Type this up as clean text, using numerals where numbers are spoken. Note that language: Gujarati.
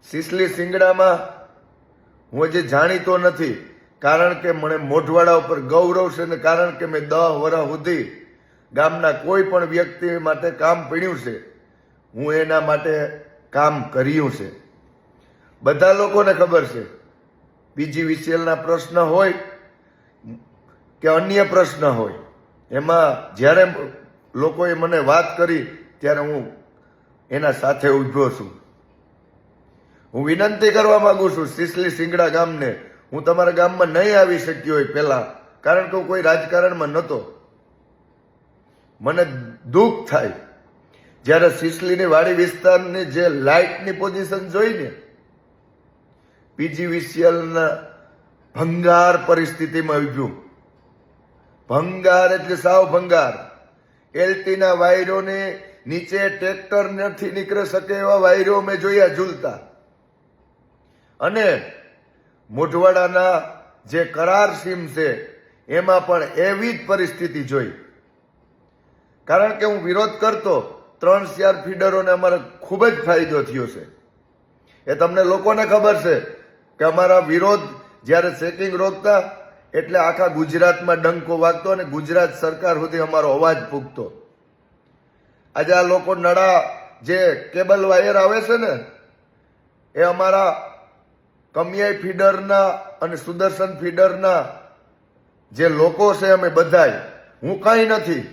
સિસલી સિંગડામાં હું હજી જાણીતો નથી, કારણ કે મને મોઢવાડા ઉપર ગૌરવ છે ને કારણ કે મેં 10 વર્ષ સુધી ગામના કોઈ પણ વ્યક્તિ માટે કામ પડ્યું છે, હું એના માટે કામ કર્યું છે. બધા લોકોને ખબર છે PGVCLના પ્રશ્ન હોય કે અન્ય પ્રશ્ન હોય, એમાં જ્યારે લોકોએ મને વાત કરી ત્યારે હું એના સાથે ઊભો છું. હું વિનંતી કરવા માંગુ છું સિસલી સિંગડા ગામને, હું તમારા ગામમાં નહીં આવી શક્યો હોય પહેલા, કારણ કે હું કોઈ રાજકારણમાં નહોતો. મને દુઃખ થાય જ્યારે સિસલીની વાડી વિસ્તારની જે લાઇટની પોઝિશન જોઈને PGVCLના ભંગાર પરિસ્થિતિમાં આવ્યું. ભંગાર એટલે સાવ ભંગાર. એલટીના વાયરોને નીચે ટ્રેક્ટર નથી નીકળી શકે એવા વાયરો મેં જોયા ઝૂલતા. અને મોઢવાડાના જે કરાર સીમ છે એમાં પણ એવી જ પરિસ્થિતિ જોઈ. કારણ કે હું વિરોધ કરતો, 3-4 ફીડરોને અમારે ખૂબ જ ફાયદો થયો છે. એ તમને લોકોને ખબર છે કે અમારા વિરોધ જ્યારે ચેકિંગ રોકતા એટલે આખા ગુજરાતમાં ડંકો વાગતો અને ગુજરાત સરકાર સુધી અમારો અવાજ પૂગતો. આજે આ લોકો નડા જે કેબલ વાયર આવે છે ને એ અમારા કમિયાઈ ફીડરના અને સુદર્શન ફીડરના જે લોકો છે અમે બધાય, હું કાંઈ નથી,